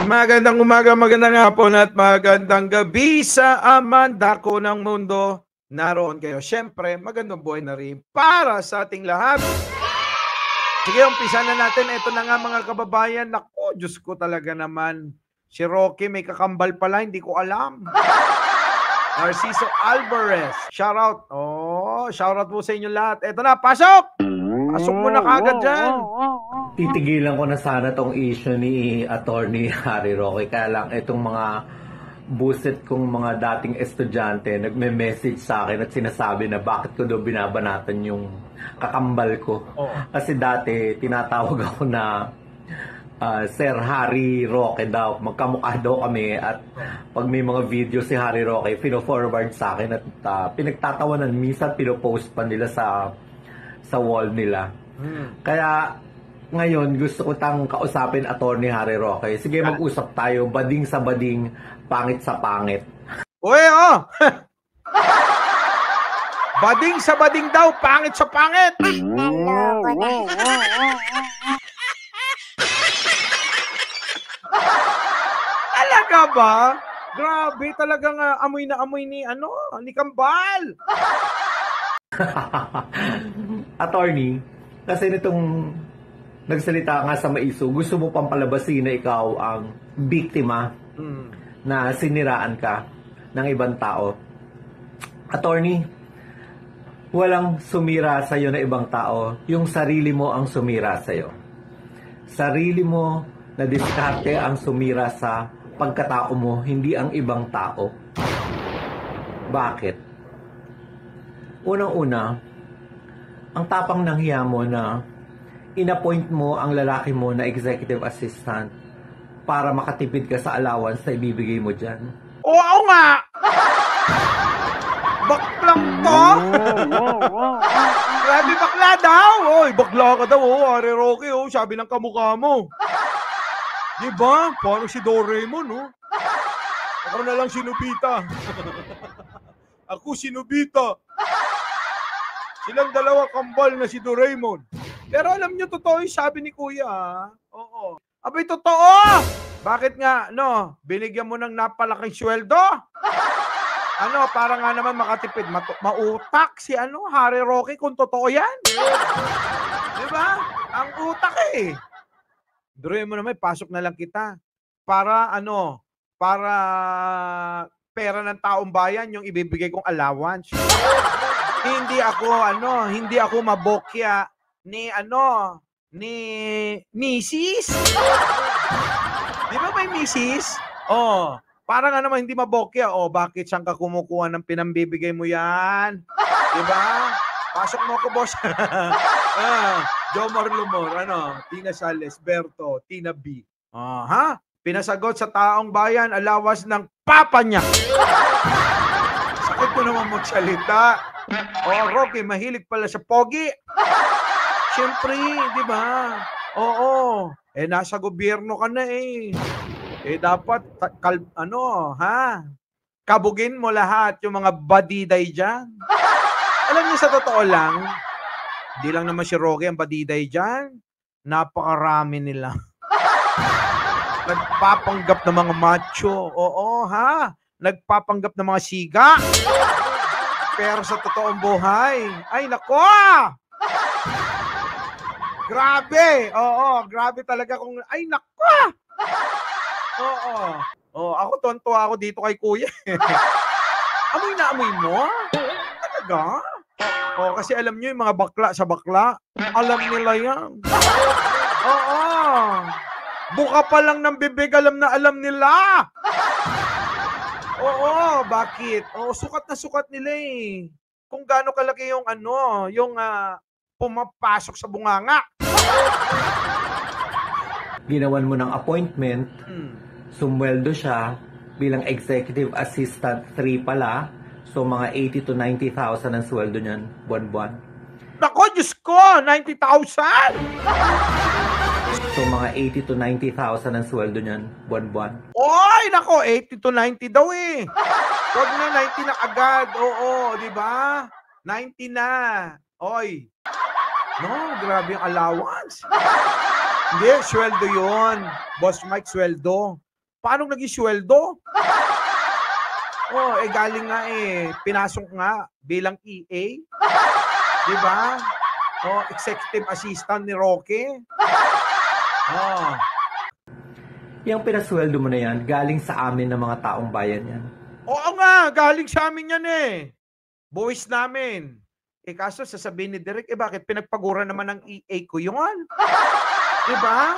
Magandang umaga, magandang hapon at magandang gabi sa Amanda ko ng mundo. Naroon kayo. Siyempre, magandang buhay na rin para sa ating lahat. Sige, umpisa na natin. Ito na nga mga kababayan. Naku, Diyos ko talaga naman. Si Rocky may kakambal pala, hindi ko alam. Narciso Alvarez. Shoutout. Oh, shoutout po sa inyo lahat. Ito na, pasok! Pasok mo na kagad dyan. Titigilan ko na sana tong issue ni Attorney Harry Roque. Kaya lang itong mga buset kong mga dating estudyante nagme-message sa akin at sinasabi na bakit ko daw binabanatan yung kakambal ko. Kasi dati tinatawag ako na Sir Harry Roque daw. Magkamukha daw kami at pag may mga video si Harry Roque, pino-forward sa akin at pinagtatawanan. Minsan pino-post pa nila sa wall nila. Kaya ngayon, gusto ko tang kausapin Attorney Harry Roque. Sige, mag-usap tayo. Bading sa bading, pangit sa pangit. Uy, oh! Bading sa bading daw, pangit sa pangit! Talaga ba? Grabe, talagang amoy na amoy ni Kambal! Attorney, kasi nitong nagsalita nga sa maiso, gusto mo pang palabasin na ikaw ang biktima na siniraan ka ng ibang tao. Attorney, walang sumira sa iyo na ibang tao. Yung sarili mo ang sumira sa iyo. Sarili mo na diskarte ang sumira sa pagkatao mo, hindi ang ibang tao. Bakit? Unang-una, ang tapang ng hiya mo na inappoint mo ang lalaki mo na executive assistant para makatipid ka sa allowance na ibibigay mo dyan. Oo nga! Baklang to! Grabe bakla daw! Oy, bakla ka daw, Harry Roque, sabi ng kamukha mo. Diba? Parang si Doraemon, Ako na lang si Nobita. Ako si Nobita. Silang dalawa kambal na si Doraemon. Pero alam nyo, totoo yung sabi ni Kuya, Oo. Abay, totoo! Bakit nga, binigyan mo ng napalaking sweldo? Para nga naman makatipid. Mautak si Harry Roque kung totoo yan. Diba? Ang utak Doraemon naman, pasok na lang kita. Para para pera ng taong bayan yung ibibigay kong allowance. Hindi ako mabokya ni Mrs. Di ba may Mrs? Para nga naman hindi mabokya. Bakit saan ka kumukuha ng pinambibigay mo yan? Di ba? Pasok mo ko, boss. Jomar Lumor, Tina Sales, Berto, Tina B. Pinasagot sa taong bayan, allowance ng papa niya. Sakit ko naman magsalita. Rocky, mahilig pala sa pogi. Siyempre, di ba? Oo. Nasa gobyerno ka na dapat, kabugin mo lahat yung mga badiday dyan. Alam niyo, sa totoo lang, hindi lang naman si Rocky ang badiday dyan. Napakarami nila. Nagpapanggap ng mga macho. Nagpapanggap ng mga siga. Pero sa totoong buhay, ay nako! Grabe! Grabe talaga kung, ay nako! Ako tontuwa ako dito kay Kuya. Amoy na amoy mo? Talaga? Kasi alam nyo yung mga bakla sa bakla, alam nila yan. Buka pa lang ng bibig, alam na alam nila. Bakit? Sukat na sukat nila Kung gaano kalaki yung pumapasok sa bunganga. Ginawan mo ng appointment, sumweldo siya bilang executive assistant 3 pala. So mga 80 to 90,000 ang sweldo niyan buwan-buwan. Nako, Diyos ko! 90,000! So mga 80 to 90,000 ang sweldo niyan buwan-buwan. Oy, nako, 80 to 90 daw Huwag na 90 na agad. Di ba? 90 na. Oy. Grabe yung allowance. Hindi, sweldo yun. Boss Mike, sweldo. Paano naging sweldo? Galing nga pinasok nga bilang EA. Di ba? Executive assistant ni Roque. Yung pinasweldo mo na yan, galing sa amin ng mga taong bayan yan. Oo nga, galing sa amin yan Buwis namin. Kaso sasabihin ni Derek, bakit pinagpaguran naman ng EA ko yun? Di ba?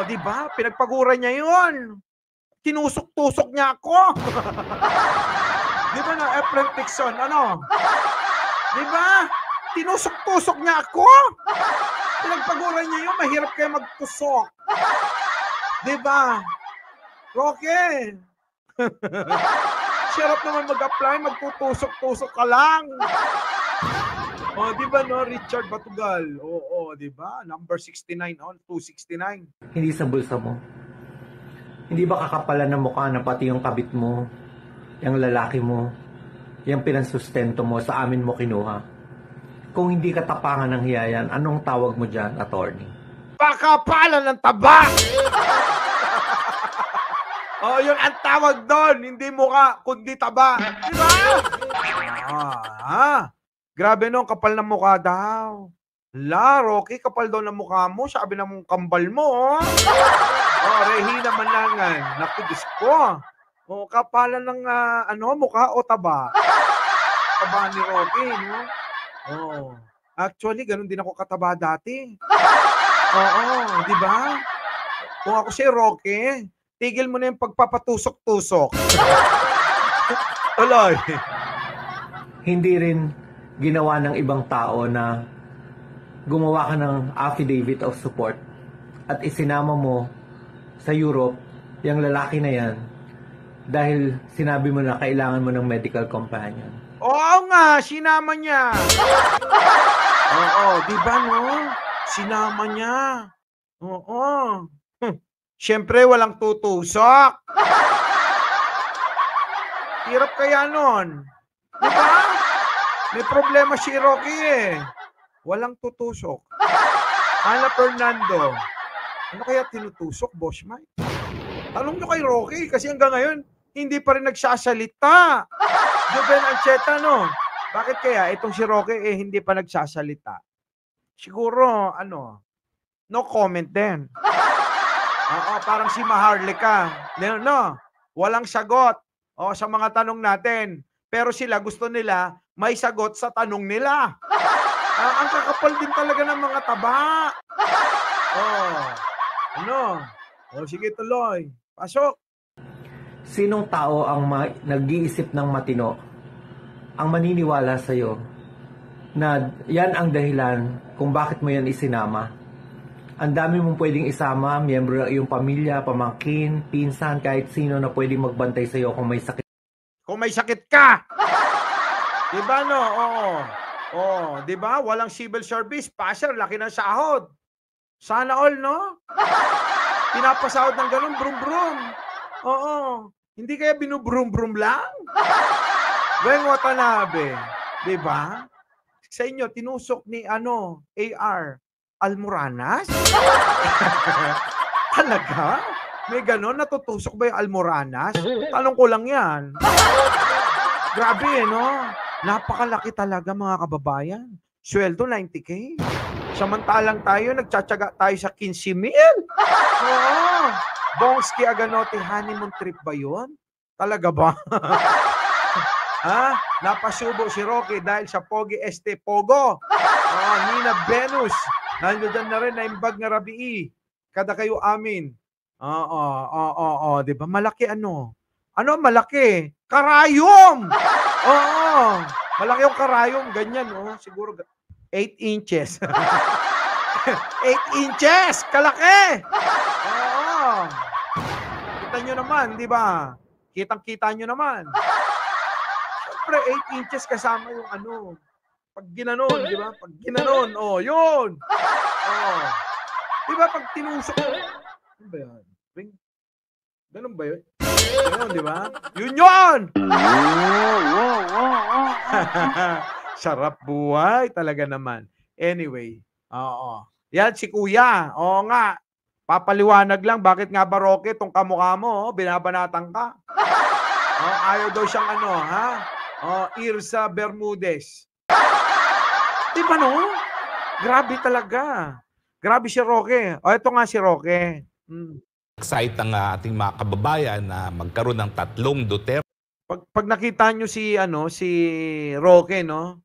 Di ba? Pinagpaguran niya yun. Tinusok-tusok niya ako. Di ba na, Efren Tixon, ano? Di ba? Tinusok-tusok niya ako. Pinagpaguran niya yun, mahirap kayo magtusok. Di ba? Roque. Sarap naman mag-apply, magtutusok-tusok ka lang. Di ba no, Richard Batugal? Di ba? Number 69 269. Hindi sa bulsa mo. Hindi ba kakapalan ng mukha na pati yung kabit mo, yung lalaki mo, yung pinansustento mo sa amin mo kinuha? Kung hindi katapangan ng hiyayan, anong tawag mo dyan, attorney? Pakapalan ng taba! Yun ang tawag doon. Hindi mukha, kundi taba. Di ba? Grabe no, kapal ng mukha daw. Rocky, kapal daw ng mukha mo. Sabi ng kambal mo, Regina Manangan. Naku, Diyos ko. Kapalan ng mukha o taba? Taba ni Rocky, no? Actually, ganun din ako kataba dati. Di ba? Kung ako si Rocky, tigil mo na yung pagpapatusok-tusok. Tuloy. Hindi rin ginawa ng ibang tao na gumawa ka ng affidavit of support at isinama mo sa Europe yung lalaki na yan dahil sinabi mo na kailangan mo ng medical companion. Oo nga, sinama niya. Di ba no? Sinama niya. Siyempre, walang tutusok. Hirap kaya nun. Di ba? May problema si Rocky Walang tutusok. Ana Fernando. Ano kaya tinutusok, Boss Mike? Tanong nyo kay Rocky kasi hanggang ngayon, hindi pa rin nagsasalita. Joven Ancheta, no? Bakit kaya itong si Rocky hindi pa nagsasalita? Siguro, no comment din. Parang si Maharlika. No, walang sagot sa mga tanong natin. Pero sila gusto nila may sagot sa tanong nila. Ang kakapal din talaga ng mga taba. Sige tuloy. Pasok. Sinong tao ang nag-iisip ng matino ang maniniwala sa'yo na yan ang dahilan kung bakit mo yan isinama? Ang dami mong pwedeng isama, miyembro ng iyong pamilya, pamangkin, pinsan, kahit sino na pwedeng magbantay sa'yo kung may sakit. Kung may sakit ka! Diba no? Diba? Walang civil service. Passer, laki ng sahod. Sana all, no? Pinapasahod ng ganun, brum-brum. Hindi kaya binubrum-brum lang? Gwen Watanabe. Diba? Sa inyo, tinusok ni AR Almoranas? Talaga? May ganon? Natutusok ba yung Almoranas? Tanong ko lang yan. Grabe no? Napakalaki talaga mga kababayan. Sweldo 90K. Samantalang tayo, nagtsatsaga tayo sa 15,000. Bongski Aganote, honeymoon trip ba yun? Talaga ba? Napasubo si Rocky dahil sa Pogi Este Pogo. Nina Venus. Nandiyan na rin na imbag na Rabii. Kada kayo amin. Diba? Malaki Ano malaki? Karayom! Malaki yung karayom. Ganyan, siguro 8 inches. 8 inches! Kalaki! Kita nyo naman, di ba? Kitang-kita nyo naman. Siyempre, 8 inches kasama yung pag ginanon, di ba? Pag ginanon, yun! Di ba, pag tinusok, ano ba yan? Ring? Ganun ba yun? Ganun, di ba? Yun! Sarap buhay talaga naman. Anyway, yan si Kuya. Oo nga. papaliwanag lang, bakit nga ba, Roque, tong kamukha mo, binabanatan ka? Ayaw daw siyang ano, ha? Irsa Bermudez. Di ba, no? Grabe talaga. Grabe si Roque. Ito nga si Roque. Excite ang ating mga kababayan na magkaroon ng 3 Duterte. Pag nakita nyo si, si Roque, no?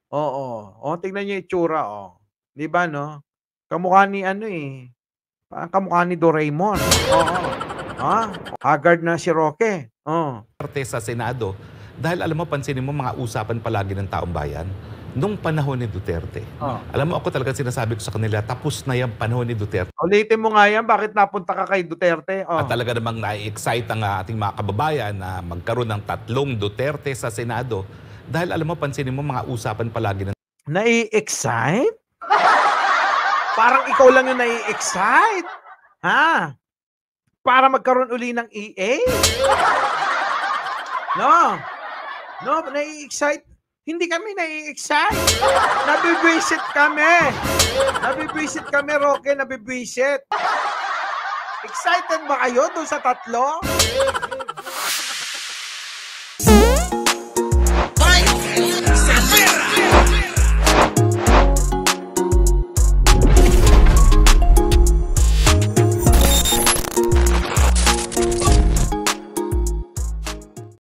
Oo. Tingnan nyo yung itsura, Di ba, no? Kamukha ni, parang kamukha ni Doraemon. Haggard na si Roque. Sa Senado dahil alam mo, pansinin mo mga usapan palagi ng taong bayan nung panahon ni Duterte. Alam mo, ako talaga sinasabi ko sa kanila, tapos na yung panahon ni Duterte. Ulitin mo nga yan, bakit napunta ka kay Duterte? At talaga namang na-excite ang ating mga kababayan na magkaroon ng 3 Duterte sa Senado dahil alam mo, pansinin mo mga usapan palagi ng... Nai-excite? Parang ikaw lang yung nai-excite? Ha? Para magkaroon uli ng EA? No, nai-excite. Hindi kami nai-excite. Nabibisit kami, Roque, nabibisit. Excited ba kayo doon sa 3?